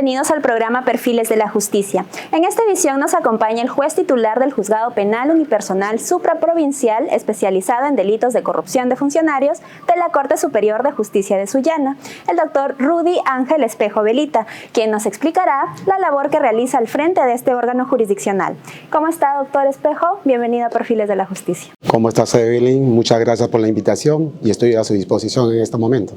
bienvenidos al programa Perfiles de la Justicia. En esta edición nos acompaña el juez titular del Juzgado Penal Unipersonal Supraprovincial especializado en delitos de corrupción de funcionarios de la Corte Superior de Justicia de Sullana, el doctor Rudy Ángel Espejo Velita, quien nos explicará la labor que realiza al frente de este órgano jurisdiccional. ¿Cómo está, doctor Espejo? Bienvenido a Perfiles de la Justicia. ¿Cómo estás, Evelyn? Muchas gracias por la invitación y estoy a su disposición en este momento.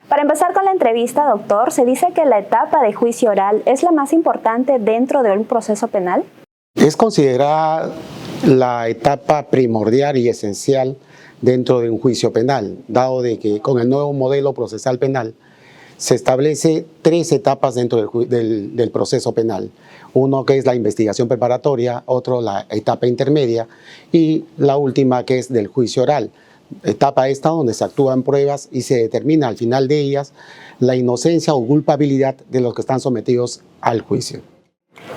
Para empezar con la entrevista, doctor, se dice que la etapa de juicio oral es la más importante dentro de un proceso penal. Es considerada la etapa primordial y esencial dentro de un juicio penal, dado de que con el nuevo modelo procesal penal se establece 3 etapas dentro del proceso penal. Uno que es la investigación preparatoria, otro la etapa intermedia y la última que es del juicio oral. Etapa esta donde se actúan pruebas y se determina al final de ellas la inocencia o culpabilidad de los que están sometidos al juicio.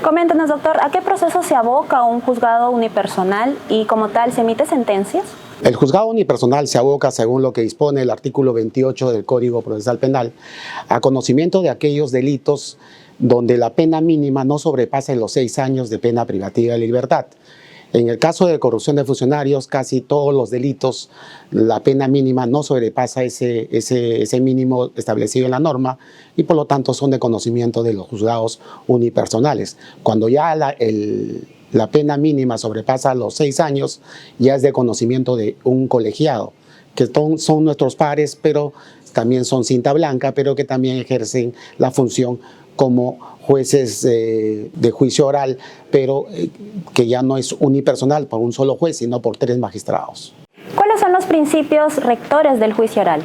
Coméntenos, doctor, ¿a qué proceso se aboca un juzgado unipersonal y como tal se emite sentencias? El juzgado unipersonal se aboca, según lo que dispone el artículo 28 del Código Procesal Penal, a conocimiento de aquellos delitos donde la pena mínima no sobrepase los 6 años de pena privativa de libertad. En el caso de corrupción de funcionarios, casi todos los delitos, la pena mínima no sobrepasa ese mínimo establecido en la norma y por lo tanto son de conocimiento de los juzgados unipersonales. Cuando ya la pena mínima sobrepasa los 6 años, ya es de conocimiento de un colegiado, que son nuestros pares, pero también son cinta blanca, pero que también ejercen la función como jueces de juicio oral, pero que ya no es unipersonal por un solo juez, sino por 3 magistrados. ¿Cuáles son los principios rectores del juicio oral?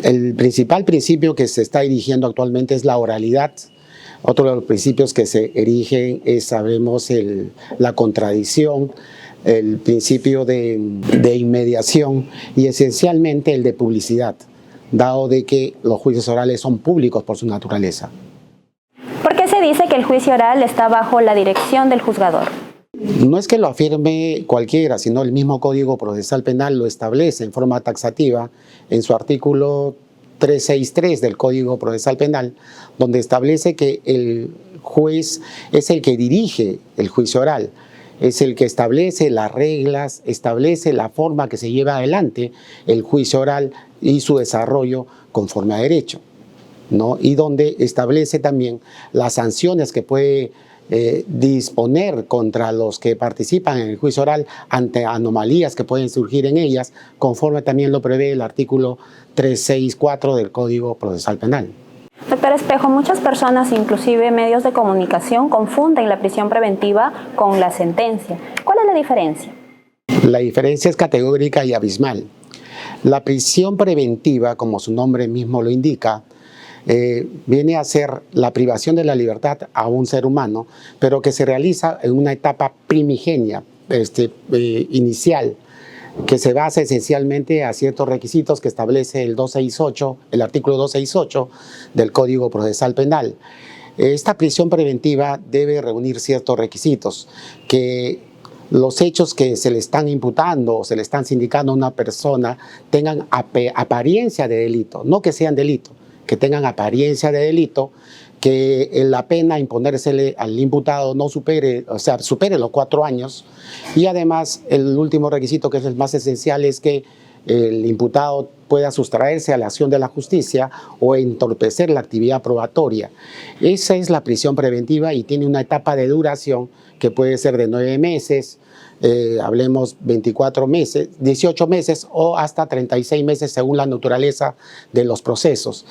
El principal principio que se está erigiendo actualmente es la oralidad. Otro de los principios que se erigen es, sabemos, la contradicción, el principio de inmediación y esencialmente el de publicidad, dado de que los juicios orales son públicos por su naturaleza. ¿Por qué se dice que el juicio oral está bajo la dirección del juzgador? No es que lo afirme cualquiera, sino el mismo Código Procesal Penal lo establece en forma taxativa en su artículo 363 del Código Procesal Penal, donde establece que el juez es el que dirige el juicio oral, es el que establece las reglas, establece la forma que se lleva adelante el juicio oral y su desarrollo conforme a derecho, ¿no? Y donde establece también las sanciones que puede disponer contra los que participan en el juicio oral ante anomalías que pueden surgir en ellas, conforme también lo prevé el artículo 364 del Código Procesal Penal. Doctor Espejo, muchas personas, inclusive medios de comunicación, confunden la prisión preventiva con la sentencia. ¿Cuál es la diferencia? La diferencia es categórica y abismal. La prisión preventiva, como su nombre mismo lo indica, viene a ser la privación de la libertad a un ser humano, pero que se realiza en una etapa primigenia, inicial, que se basa esencialmente a ciertos requisitos que establece el artículo 268 del Código Procesal Penal. Esta prisión preventiva debe reunir ciertos requisitos, que los hechos que se le están imputando o se le están sindicando a una persona tengan apariencia de delito, no que sean delito, que tengan apariencia de delito, que la pena a imponérsele al imputado no supere los 4 años y además el último requisito, que es el más esencial, es que el imputado pueda sustraerse a la acción de la justicia o entorpecer la actividad probatoria. Esa es la prisión preventiva y tiene una etapa de duración que puede ser de 9 meses, hablemos 24 meses, 18 meses o hasta 36 meses según la naturaleza de los procesos,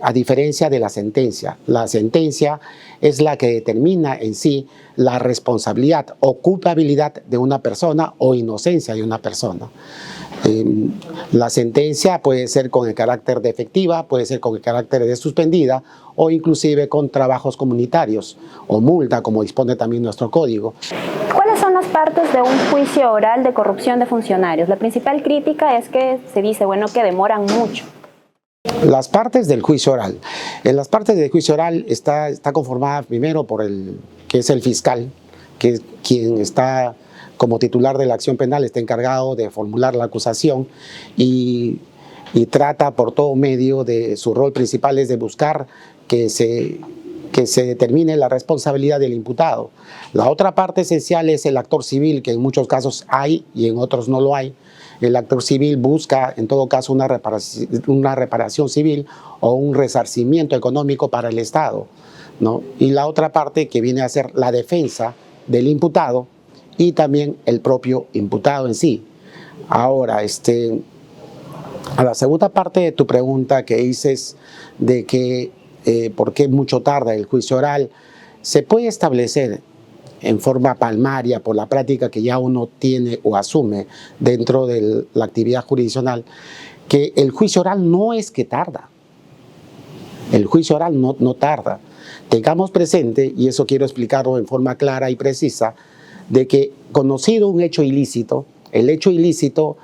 a diferencia de la sentencia. La sentencia es la que determina en sí la responsabilidad o culpabilidad de una persona o inocencia de una persona. La sentencia puede ser con el carácter de efectiva, puede ser con el carácter de suspendida o inclusive con trabajos comunitarios o multa, como dispone también nuestro código. ¿Cuáles son las partes de un juicio oral de corrupción de funcionarios? La principal crítica es que se dice, que demoran mucho. Las partes del juicio oral. En las partes del juicio oral está conformada primero por que es el fiscal, que es quien está como titular de la acción penal, está encargado de formular la acusación y trata por todo medio de su rol principal es de buscar que se que se determine la responsabilidad del imputado. La otra parte esencial es el actor civil, que en muchos casos hay y en otros no lo hay. El actor civil busca, en todo caso, una reparación civil o un resarcimiento económico para el Estado, ¿no? Y la otra parte que viene a ser la defensa del imputado y también el propio imputado en sí. Ahora, a la segunda parte de tu pregunta que dices de que por qué mucho tarda el juicio oral, se puede establecer en forma palmaria por la práctica que ya uno tiene o asume dentro de la actividad jurisdiccional, que el juicio oral no es que tarda. El juicio oral no tarda. Tengamos presente, y eso quiero explicarlo en forma clara y precisa, de que conocido un hecho ilícito, el hecho ilícito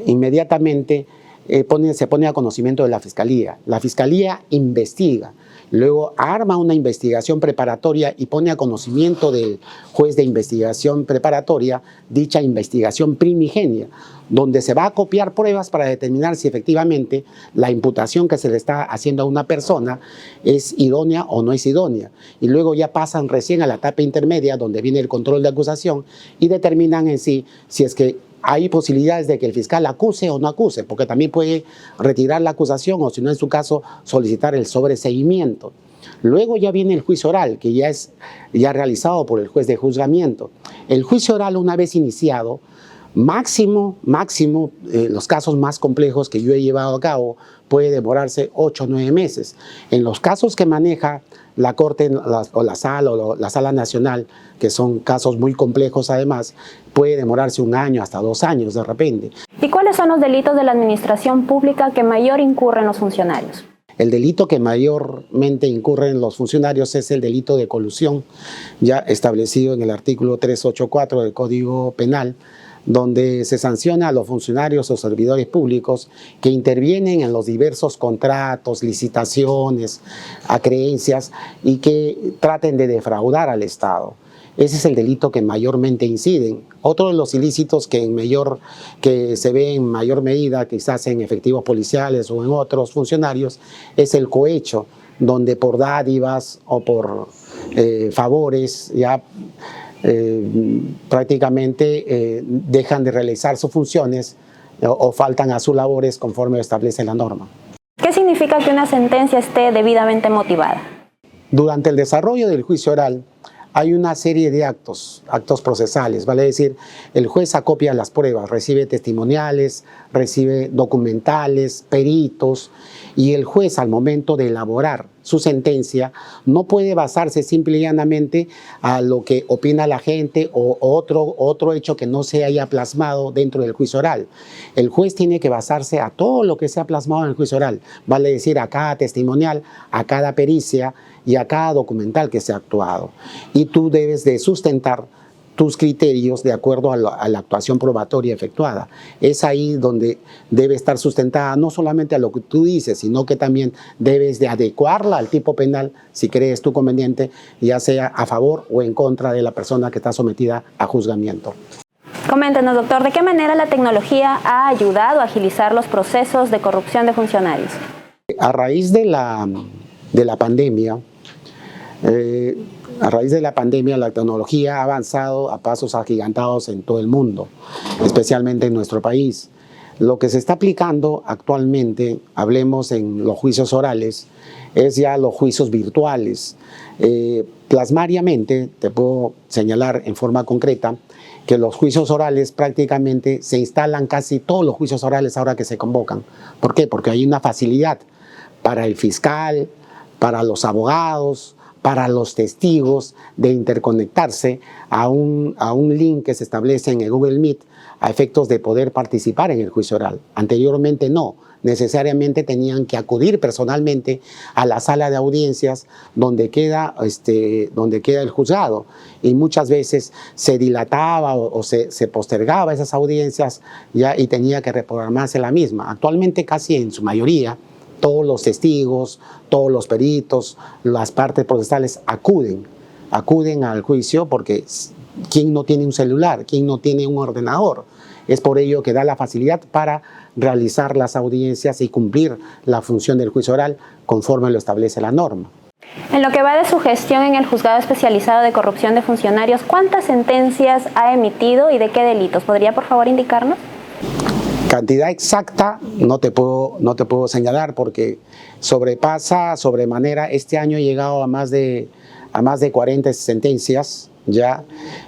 inmediatamente se pone a conocimiento de la Fiscalía. La Fiscalía investiga, luego arma una investigación preparatoria y pone a conocimiento del juez de investigación preparatoria dicha investigación primigenia, donde se va a copiar pruebas para determinar si efectivamente la imputación que se le está haciendo a una persona es idónea o no es idónea. Y luego ya pasan recién a la etapa intermedia, donde viene el control de acusación y determinan en sí si es que hay posibilidades de que el fiscal acuse o no acuse, porque también puede retirar la acusación o, si no en su caso, solicitar el sobreseguimiento. Luego ya viene el juicio oral, que ya es realizado por el juez de juzgamiento. El juicio oral, una vez iniciado, máximo, los casos más complejos que yo he llevado a cabo, puede demorarse 8 o 9 meses. En los casos que maneja la Corte o la Sala Nacional, que son casos muy complejos además, puede demorarse 1 año hasta 2 años de repente. ¿Y cuáles son los delitos de la administración pública que mayor incurren los funcionarios? El delito que mayormente incurren los funcionarios es el delito de colusión, ya establecido en el artículo 384 del Código Penal, donde se sanciona a los funcionarios o servidores públicos que intervienen en los diversos contratos, licitaciones, acreencias y que traten de defraudar al Estado. Ese es el delito que mayormente inciden. Otro de los ilícitos que se ve en mayor medida, quizás en efectivos policiales o en otros funcionarios, es el cohecho, donde por dádivas o por favores ya prácticamente dejan de realizar sus funciones o faltan a sus labores conforme establece la norma. ¿Qué significa que una sentencia esté debidamente motivada? Durante el desarrollo del juicio oral hay una serie de actos procesales, vale decir, el juez acopia las pruebas, recibe testimoniales, recibe documentales, peritos, y el juez al momento de elaborar su sentencia no puede basarse simple y llanamente a lo que opina la gente o otro hecho que no se haya plasmado dentro del juicio oral. El juez tiene que basarse a todo lo que se ha plasmado en el juicio oral, vale decir, a cada testimonial, a cada pericia y a cada documental que se ha actuado. Y tú debes de sustentar tus criterios de acuerdo a la actuación probatoria efectuada. Es ahí donde debe estar sustentada no solamente a lo que tú dices, sino que también debes de adecuarla al tipo penal si crees tú conveniente, ya sea a favor o en contra de la persona que está sometida a juzgamiento. Coméntenos, doctor, ¿de qué manera la tecnología ha ayudado a agilizar los procesos de corrupción de funcionarios? A raíz de la pandemia, la tecnología ha avanzado a pasos agigantados en todo el mundo, especialmente en nuestro país. Lo que se está aplicando actualmente, hablemos en los juicios orales, es ya los juicios virtuales. Plasmariamente, te puedo señalar en forma concreta que los juicios orales prácticamente se instalan casi todos los juicios orales ahora que se convocan. ¿Por qué? Porque hay una facilidad para el fiscal, para los abogados, para los testigos de interconectarse a un link que se establece en el Google Meet a efectos de poder participar en el juicio oral. Anteriormente no, necesariamente tenían que acudir personalmente a la sala de audiencias donde queda el juzgado, y muchas veces se dilataba o se postergaba esas audiencias ya, y tenía que reprogramarse la misma. Actualmente casi en su mayoría todos los testigos, todos los peritos, las partes procesales acuden al juicio, porque ¿quién no tiene un celular? ¿Quién no tiene un ordenador? Es por ello que da la facilidad para realizar las audiencias y cumplir la función del juicio oral conforme lo establece la norma. En lo que va de su gestión en el Juzgado Especializado de Corrupción de Funcionarios, ¿cuántas sentencias ha emitido y de qué delitos? ¿Podría por favor indicarnos? Cantidad exacta no te puedo señalar porque sobrepasa sobremanera. Este año he llegado a más de 40 sentencias, ya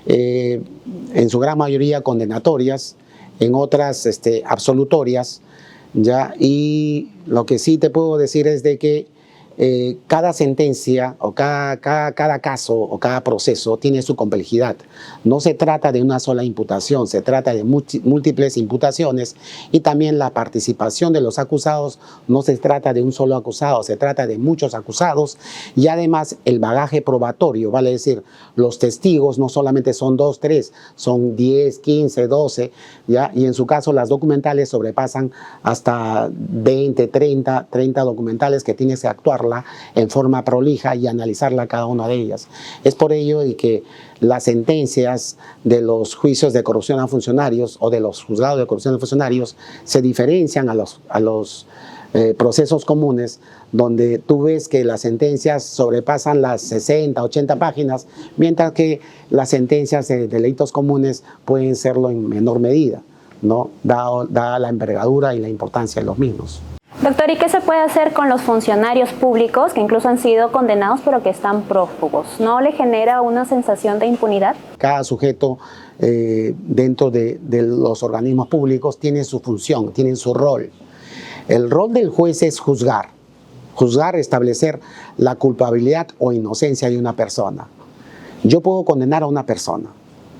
en su gran mayoría condenatorias, en otras absolutorias, ya. Y lo que sí te puedo decir es de que cada sentencia o cada caso o cada proceso tiene su complejidad. No se trata de una sola imputación, se trata de múltiples imputaciones, y también la participación de los acusados no se trata de un solo acusado, se trata de muchos acusados, y además el bagaje probatorio, vale decir, los testigos no solamente son 2, 3, son 10, 15, 12, ¿ya? Y en su caso las documentales sobrepasan hasta 20, 30 documentales que tienes que actuar en forma prolija y analizarla cada una de ellas. Es por ello y que las sentencias de los juicios de corrupción a funcionarios o de los juzgados de corrupción de funcionarios se diferencian a los procesos comunes, donde tú ves que las sentencias sobrepasan las 60, 80 páginas, mientras que las sentencias de delitos comunes pueden serlo en menor medida, ¿no? Dada la envergadura y la importancia de los mismos. Doctor, ¿y qué se puede hacer con los funcionarios públicos que incluso han sido condenados pero que están prófugos? ¿No le genera una sensación de impunidad? Cada sujeto dentro de los organismos públicos tiene su función, tiene su rol. El rol del juez es juzgar, establecer la culpabilidad o inocencia de una persona. Yo puedo condenar a una persona,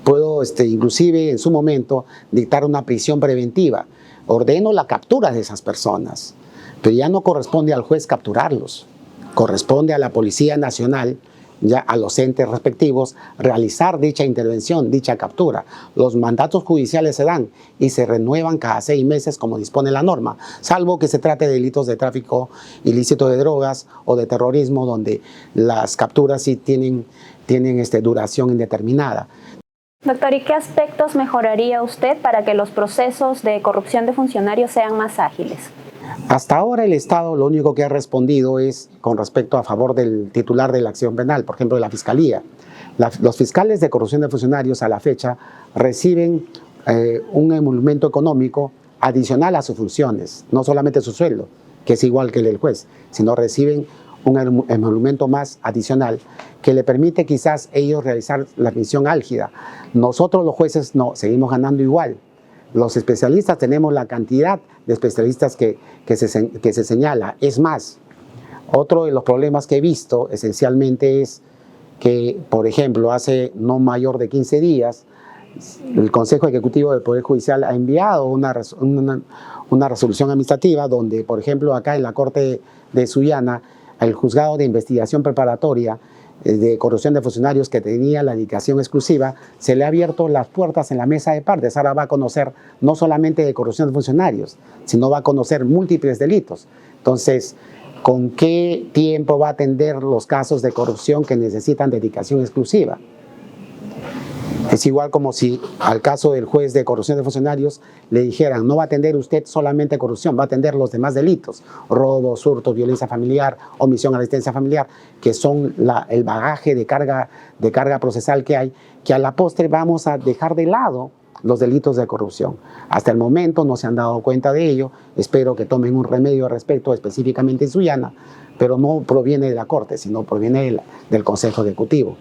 puedo inclusive en su momento dictar una prisión preventiva, ordeno la captura de esas personas. Pero ya no corresponde al juez capturarlos, corresponde a la Policía Nacional, ya a los entes respectivos, realizar dicha intervención, dicha captura. Los mandatos judiciales se dan y se renuevan cada 6 meses como dispone la norma, salvo que se trate de delitos de tráfico ilícito de drogas o de terrorismo, donde las capturas sí tienen duración indeterminada. Doctor, ¿y qué aspectos mejoraría usted para que los procesos de corrupción de funcionarios sean más ágiles? Hasta ahora el Estado lo único que ha respondido es con respecto a favor del titular de la acción penal, por ejemplo de la Fiscalía. Los fiscales de corrupción de funcionarios a la fecha reciben un emolumento económico adicional a sus funciones, no solamente su sueldo, que es igual que el del juez, sino reciben un emolumento más adicional que le permite quizás ellos realizar la misión álgida. Nosotros los jueces no, seguimos ganando igual. Los especialistas tenemos la cantidad de especialistas que se señala. Es más, otro de los problemas que he visto esencialmente es que, por ejemplo, hace no mayor de 15 días, el Consejo Ejecutivo del Poder Judicial ha enviado una resolución administrativa donde, por ejemplo, acá en la Corte de Sullana, el Juzgado de Investigación Preparatoria de Corrupción de Funcionarios, que tenía la dedicación exclusiva, se le ha abierto las puertas en la mesa de partes. Ahora va a conocer no solamente de corrupción de funcionarios, sino va a conocer múltiples delitos. Entonces, ¿con qué tiempo va a atender los casos de corrupción que necesitan dedicación exclusiva? Es igual como si al caso del juez de corrupción de funcionarios le dijeran: no va a atender usted solamente corrupción, va a atender los demás delitos, robos, hurtos, violencia familiar, omisión a la asistencia familiar, que son el bagaje de carga procesal que hay, que a la postre vamos a dejar de lado los delitos de corrupción. Hasta el momento no se han dado cuenta de ello. Espero que tomen un remedio al respecto, específicamente en Sullana, pero no proviene de la Corte, sino proviene del Consejo Ejecutivo,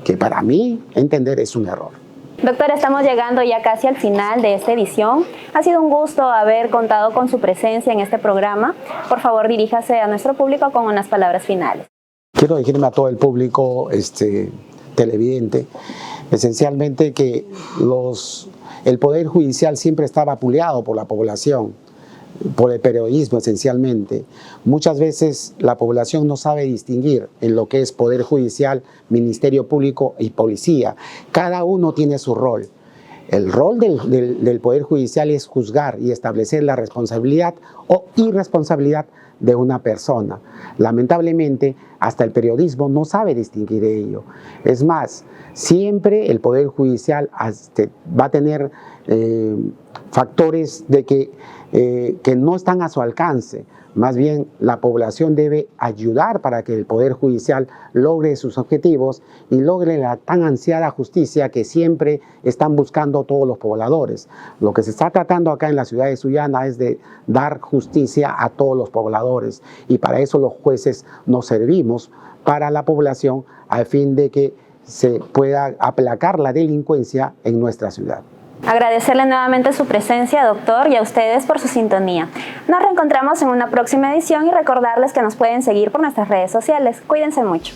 que para mí entender es un error. Doctor, estamos llegando ya casi al final de esta edición. Ha sido un gusto haber contado con su presencia en este programa. Por favor, diríjase a nuestro público con unas palabras finales. Quiero dirigirme a todo el público televidente, esencialmente que el Poder Judicial siempre está vapuleado por la población, por el periodismo esencialmente. Muchas veces la población no sabe distinguir en lo que es Poder Judicial, Ministerio Público y Policía. Cada uno tiene su rol. El rol del Poder Judicial es juzgar y establecer la responsabilidad o irresponsabilidad de una persona. Lamentablemente, hasta el periodismo no sabe distinguir ello. Es más, siempre el Poder Judicial va a tener factores de que no están a su alcance. Más bien, la población debe ayudar para que el Poder Judicial logre sus objetivos y logre la tan ansiada justicia que siempre están buscando todos los pobladores. Lo que se está tratando acá en la ciudad de Sullana es de dar justicia a todos los pobladores, y para eso los jueces nos servimos para la población a fin de que se pueda aplacar la delincuencia en nuestra ciudad. Agradecerle nuevamente su presencia, doctor, y a ustedes por su sintonía. Nos reencontramos en una próxima edición y recordarles que nos pueden seguir por nuestras redes sociales. Cuídense mucho.